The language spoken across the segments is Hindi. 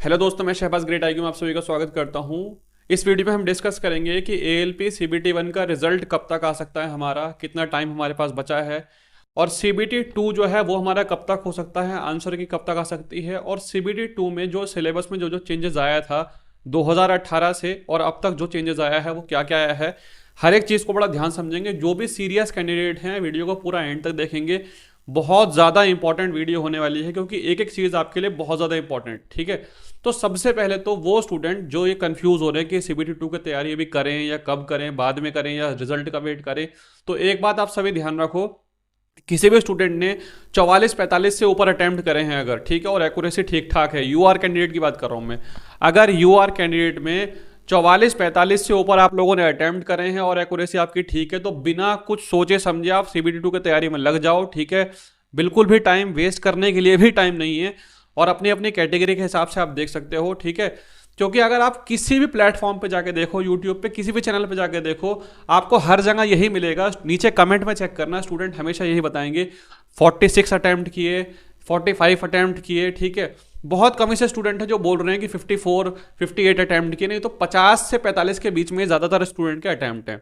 हेलो दोस्तों, मैं शहबाज ग्रेट आईक्यू में आप सभी का स्वागत करता हूं। इस वीडियो में हम डिस्कस करेंगे कि एएलपी सीबीटी 1 का रिजल्ट कब तक आ सकता है, हमारा कितना टाइम हमारे पास बचा है, और सीबीटी 2 जो है वो हमारा कब तक हो सकता है, आंसर की कब तक आ सकती है, और सीबीटी 2 में जो सिलेबस में जो जो चेंजेस आया था 2018 से और अब तक जो चेंजेस आया है वो क्या क्या आया है, हर एक चीज़ को बड़ा ध्यान समझेंगे। जो भी सीरियस कैंडिडेट हैं वीडियो को पूरा एंड तक देखेंगे। बहुत ज़्यादा इंपॉर्टेंट वीडियो होने वाली है क्योंकि एक एक चीज़ आपके लिए बहुत ज़्यादा इंपॉर्टेंट, ठीक है। तो सबसे पहले तो वो स्टूडेंट जो ये कंफ्यूज हो रहे हैं कि सीबीटी 2 की तैयारी अभी करें या कब करें, बाद में करें या रिजल्ट का वेट करें, तो एक बात आप सभी ध्यान रखो। किसी भी स्टूडेंट ने 44-45 से ऊपर अटेम्प्ट करे हैं अगर, ठीक है, और एक्यूरेसी ठीक ठाक है, यूआर कैंडिडेट की बात कर रहा हूं मैं। अगर यूआर कैंडिडेट में 44-45 से ऊपर आप लोगों ने अटेम्प्ट करे हैं और एक्यूरेसी आपकी ठीक है, तो बिना कुछ सोचे समझे आप सीबीटी 2 की तैयारी में लग जाओ, ठीक है। बिल्कुल भी टाइम वेस्ट करने के लिए भी टाइम नहीं है, और अपनी अपनी कैटेगरी के हिसाब से आप देख सकते हो, ठीक है। क्योंकि अगर आप किसी भी प्लेटफॉर्म पे जाके देखो, यूट्यूब पे किसी भी चैनल पे जाके देखो, आपको हर जगह यही मिलेगा। नीचे कमेंट में चेक करना, स्टूडेंट हमेशा यही बताएंगे 46 अटैम्प्ट किए, 45 अटैम्प्ट किए, ठीक है। बहुत कम ऐसे स्टूडेंट है जो बोल रहे हैं कि 54 58 अटैम्प्ट किए, नहीं तो 50 से 45 के बीच में ज़्यादातर स्टूडेंट के अटैम्प्ट हैं।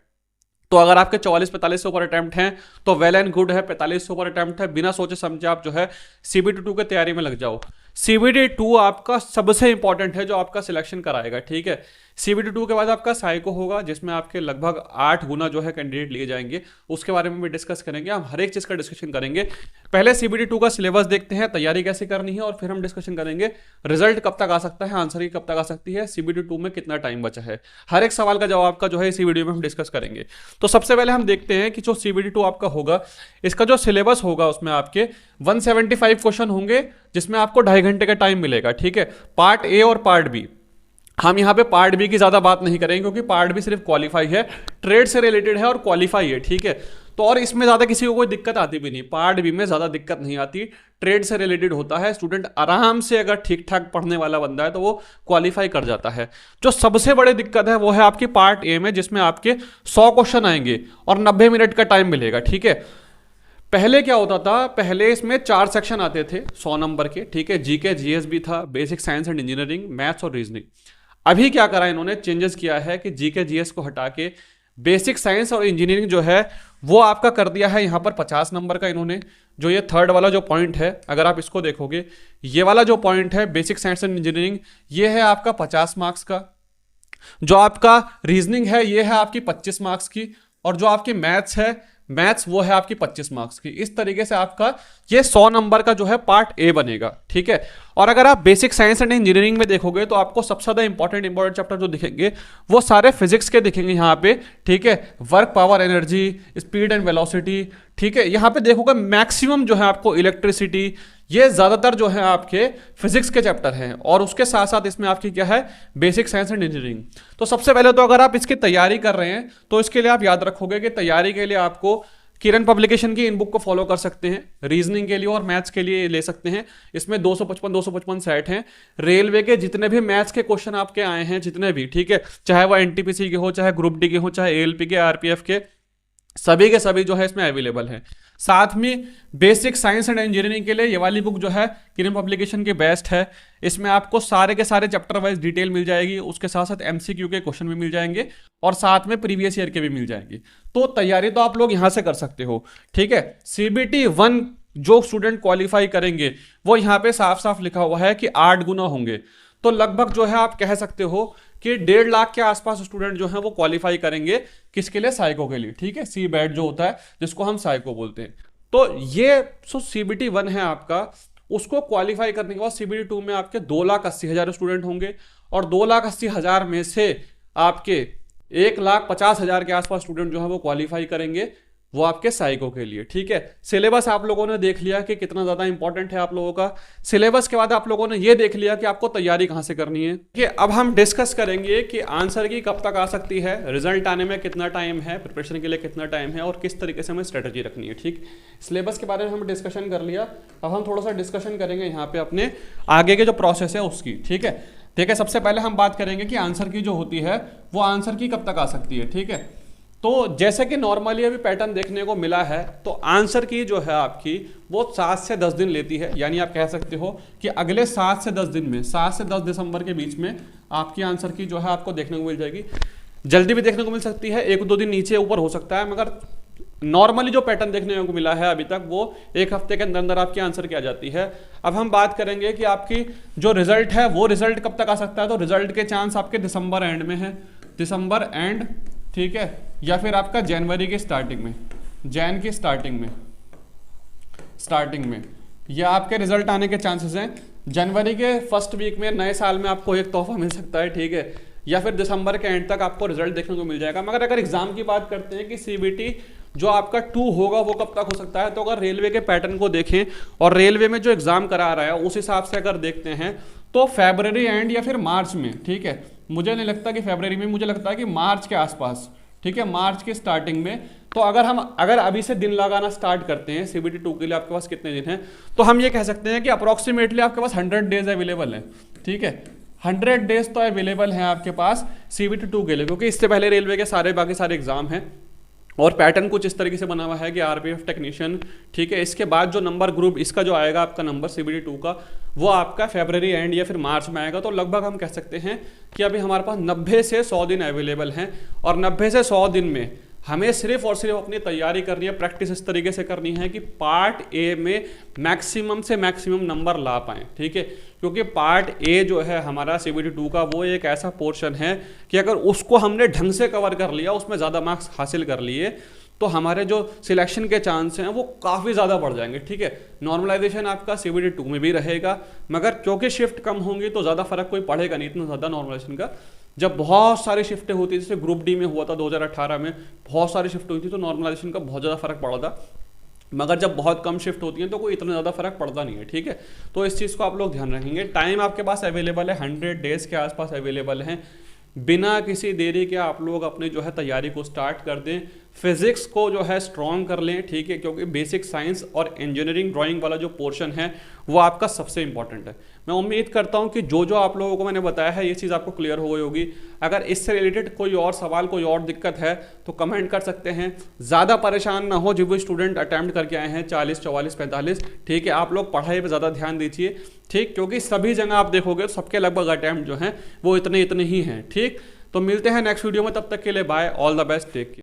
तो अगर आपके 44-45 से ऊपर अटैम्प्ट हैं तो वेल एंड गुड है, 45 से ऊपर अटैम्प्ट है, बिना सोचे समझे आप जो है सीबीटी 2 की तैयारी में लग जाओ। सीबीटी 2 आपका सबसे इंपॉर्टेंट है जो आपका सिलेक्शन कराएगा, ठीक है। सीबीटी 2 के बाद आपका साइको होगा जिसमें आपके लगभग 8 गुना जो है कैंडिडेट लिए जाएंगे, उसके बारे में भी डिस्कस करेंगे, हम हर एक चीज़ का डिस्कशन करेंगे। पहले सीबीटी 2 का सिलेबस देखते हैं, तैयारी कैसे करनी है, और फिर हम डिस्कशन करेंगे रिजल्ट कब तक आ सकता है, आंसर की कब तक आ सकती है, सीबीटी 2 में कितना टाइम बचा है। हर एक सवाल का जवाब का जो है इसी वीडियो में हम डिस्कस करेंगे। तो सबसे पहले हम देखते हैं कि जो सीबीटी 2 आपका होगा, इसका जो सिलेबस होगा उसमें आपके 175 क्वेश्चन होंगे, जिसमें आपको 2.5 घंटे का टाइम मिलेगा, ठीक है। पार्ट ए और पार्ट बी, हम यहाँ पे पार्ट बी की ज़्यादा बात नहीं करेंगे क्योंकि पार्ट बी सिर्फ क्वालिफाई है, ट्रेड से रिलेटेड है और क्वालिफाई है, ठीक है। तो और इसमें ज़्यादा किसी को कोई दिक्कत आती भी नहीं, पार्ट बी में ज़्यादा दिक्कत नहीं आती, ट्रेड से रिलेटेड होता है। स्टूडेंट आराम से अगर ठीक ठाक पढ़ने वाला बंदा है तो वो क्वालिफाई कर जाता है। जो सबसे बड़ी दिक्कत है वो है आपकी पार्ट ए में, जिसमें आपके 100 क्वेश्चन आएंगे और 90 मिनट का टाइम मिलेगा, ठीक है। पहले क्या होता था, पहले इसमें 4 सेक्शन आते थे 100 नंबर के, ठीक है। जीके जीएस भी था, basic science and engineering, maths और रीजनिंग। अभी क्या करा इन्होंने, चेंजेस किया है कि जीके जीएस को हटा के बेसिक साइंस और इंजीनियरिंग जो है वो आपका कर दिया है यहाँ पर 50 नंबर का इन्होंने। जो ये थर्ड वाला जो पॉइंट है, अगर आप इसको देखोगे, ये वाला जो पॉइंट है बेसिक साइंस एंड इंजीनियरिंग, ये है आपका 50 मार्क्स का। जो आपका रीजनिंग है ये है आपकी 25 मार्क्स की, और जो आपकी मैथ्स है, मैथ्स वो है आपकी 25 मार्क्स की। इस तरीके से आपका ये 100 नंबर का जो है पार्ट ए बनेगा, ठीक है। और अगर आप बेसिक साइंस एंड इंजीनियरिंग में देखोगे तो आपको सबसे ज़्यादा इंपॉर्टेंट चैप्टर जो दिखेंगे वो सारे फिजिक्स के दिखेंगे यहाँ पे, ठीक है। Work, power, energy, speed and velocity, ठीक है। यहाँ पे देखोगे मैक्सिमम जो है आपको इलेक्ट्रिसिटी, ये ज़्यादातर जो है आपके फिजिक्स के चैप्टर हैं, और उसके साथ साथ इसमें आपकी क्या है, बेसिक साइंस एंड इंजीनियरिंग। तो सबसे पहले तो अगर आप इसकी तैयारी कर रहे हैं तो इसके लिए आप याद रखोगे कि तैयारी के लिए आपको किरण पब्लिकेशन की इन बुक को फॉलो कर सकते हैं। रीजनिंग के लिए और मैथ्स के लिए ले सकते हैं, इसमें 255 सेट हैं। रेलवे के जितने भी मैथ्स के क्वेश्चन आपके आए हैं, जितने भी, ठीक है, चाहे वो एनटीपीसी के हो, चाहे ग्रुप डी के हो, चाहे एएलपी के, आरपीएफ के, सभी के सभी जो है इसमें अवेलेबल है। साथ में बेसिक साइंस एंड इंजीनियरिंग के लिए ये वाली बुक जो है किरण पब्लिकेशन की बेस्ट है। इसमें आपको सारे के सारे चैप्टर वाइज डिटेल मिल जाएगी, उसके साथ साथ एमसीक्यू के क्वेश्चन भी मिल जाएंगे, और साथ में प्रीवियस ईयर के भी मिल जाएंगे। तो तैयारी तो आप लोग यहाँ से कर सकते हो, ठीक है। सीबीटी 1 जो स्टूडेंट क्वालिफाई करेंगे वो यहाँ पे साफ साफ लिखा हुआ है कि 8 गुना होंगे। तो लगभग जो है आप कह सकते हो कि 1.5 लाख के आसपास स्टूडेंट जो है वो क्वालिफाई करेंगे, किसके लिए, साइको के लिए, ठीक है। सी बैट जो होता है जिसको हम साइको बोलते हैं। तो ये सीबीटी 1 है आपका, उसको क्वालिफाई करने के बाद सीबीटी 2 में आपके 2,80,000 स्टूडेंट होंगे, और 2,80,000 में से आपके 1,50,000 के आसपास स्टूडेंट जो है वो क्वालिफाई करेंगे, वो आपके साइको के लिए, ठीक है। सिलेबस आप लोगों ने देख लिया कि कितना ज़्यादा इंपॉर्टेंट है आप लोगों का। सिलेबस के बाद आप लोगों ने ये देख लिया कि आपको तैयारी कहाँ से करनी है, कि अब हम डिस्कस करेंगे कि आंसर की कब तक आ सकती है, रिजल्ट आने में कितना टाइम है, प्रिपरेशन के लिए कितना टाइम है, और किस तरीके से हमें स्ट्रेटजी रखनी है, ठीक। सिलेबस के बारे में हम डिस्कशन कर लिया, अब हम थोड़ा सा डिस्कशन करेंगे यहाँ पे अपने आगे के जो प्रोसेस है उसकी, ठीक है। ठीक है, सबसे पहले हम बात करेंगे कि आंसर की जो होती है वो आंसर की कब तक आ सकती है, ठीक है। तो जैसे कि नॉर्मली अभी पैटर्न देखने को मिला है, तो आंसर की जो है आपकी वो 7 से 10 दिन लेती है। यानी आप कह सकते हो कि अगले 7 से 10 दिन में, 7 से 10 दिसंबर के बीच में आपकी आंसर की जो है आपको देखने को मिल जाएगी। जल्दी भी देखने को मिल सकती है, 1-2 दिन नीचे ऊपर हो सकता है, मगर नॉर्मली जो पैटर्न देखने को मिला है अभी तक वो 1 हफ्ते के अंदर अंदर आपकी आंसर की आ जाती है। अब हम बात करेंगे कि आपकी जो रिजल्ट है वो रिजल्ट कब तक आ सकता है। तो रिजल्ट के चांस आपके दिसंबर एंड में है, दिसंबर एंड, ठीक है, या फिर आपका जनवरी की स्टार्टिंग में, जैन की स्टार्टिंग में या आपके रिजल्ट आने के चांसेस हैं। जनवरी के फर्स्ट वीक में, नए साल में आपको एक तोहफा मिल सकता है, ठीक है, या फिर दिसंबर के एंड तक आपको रिजल्ट देखने को मिल जाएगा। मगर अगर एग्जाम की बात करते हैं कि सीबीटी जो आपका 2 होगा वो कब तक हो सकता है, तो अगर रेलवे के पैटर्न को देखें और रेलवे में जो एग्जाम करा रहा है उस हिसाब से अगर देखते हैं तो फरवरी एंड या फिर मार्च में, ठीक है, मुझे नहीं लगता कि फरवरी में, मुझे लगता है कि मार्च के आसपास, ठीक है, मार्च के स्टार्टिंग में। तो अगर अभी से दिन लगाना स्टार्ट करते हैं सीबीटी 2 के लिए, आपके पास कितने दिन हैं, तो हम ये कह सकते हैं कि अप्रोक्सीमेटली आपके पास 100 डेज अवेलेबल है, ठीक है, 100 डेज तो अवेलेबल हैं आपके पास सीबीटी 2 के लिए, क्योंकि इससे पहले रेलवे के बाकी सारे एग्जाम हैं और पैटर्न कुछ इस तरीके से बना हुआ है कि आरपीएफ टेक्नीशियन, ठीक है, इसके बाद जो नंबर ग्रुप इसका जो आएगा आपका नंबर सीबीटी 2 का, वो आपका फरवरी एंड या फिर मार्च में आएगा। तो लगभग हम कह सकते हैं कि अभी हमारे पास 90 से 100 दिन अवेलेबल हैं और 90 से 100 दिन में हमें सिर्फ और सिर्फ अपनी तैयारी करनी है, प्रैक्टिस इस तरीके से करनी है कि पार्ट ए में मैक्सिमम से मैक्सिमम नंबर ला पाएँ, ठीक है, क्योंकि पार्ट ए जो है हमारा सीबीटी 2 का वो एक ऐसा पोर्शन है कि अगर उसको हमने ढंग से कवर कर लिया, उसमें ज़्यादा मार्क्स हासिल कर लिए, तो हमारे जो सिलेक्शन के चांस हैं वो काफ़ी ज़्यादा बढ़ जाएंगे, ठीक है। नॉर्मलाइजेशन आपका सीबीटी 2 में भी रहेगा, मगर क्योंकि शिफ्ट कम होंगी तो ज़्यादा फर्क कोई पड़ेगा नहीं इतना ज़्यादा नॉर्मलाइजेशन का। जब बहुत सारी शिफ्टें होती थी, जैसे ग्रुप डी में हुआ था 2018 में, बहुत सारी शिफ्ट हुई थी, तो नॉर्मलाइजेशन का बहुत ज़्यादा फर्क पड़ा था। मगर जब बहुत कम शिफ्ट होती है तो कोई इतना ज़्यादा फर्क पड़ता नहीं है, ठीक है। तो इस चीज़ को आप लोग ध्यान रखेंगे। टाइम आपके पास अवेलेबल है, 100 डेज के आसपास अवेलेबल हैं। बिना किसी देरी के आप लोग अपनी जो है तैयारी को स्टार्ट कर दें, फिजिक्स को जो है स्ट्रॉन्ग कर लें, ठीक है, क्योंकि बेसिक साइंस और इंजीनियरिंग ड्राइंग वाला जो पोर्शन है वो आपका सबसे इंपॉर्टेंट है। मैं उम्मीद करता हूं कि जो जो आप लोगों को मैंने बताया है ये चीज़ आपको क्लियर हो गई होगी। अगर इससे रिलेटेड कोई और सवाल, कोई और दिक्कत है तो कमेंट कर सकते हैं। ज़्यादा परेशान ना हो, जो भी स्टूडेंट अटैम्प्ट करके आए हैं 40, 44, 45, ठीक है, आप लोग पढ़ाई पर ज़्यादा ध्यान दीजिए, ठीक, क्योंकि सभी जगह आप देखोगे तो सबके लगभग अटैम्प्ट जो हैं वो इतने ही हैं, ठीक। तो मिलते हैं नेक्स्ट वीडियो में, तब तक के लिए bye, all the best, take care.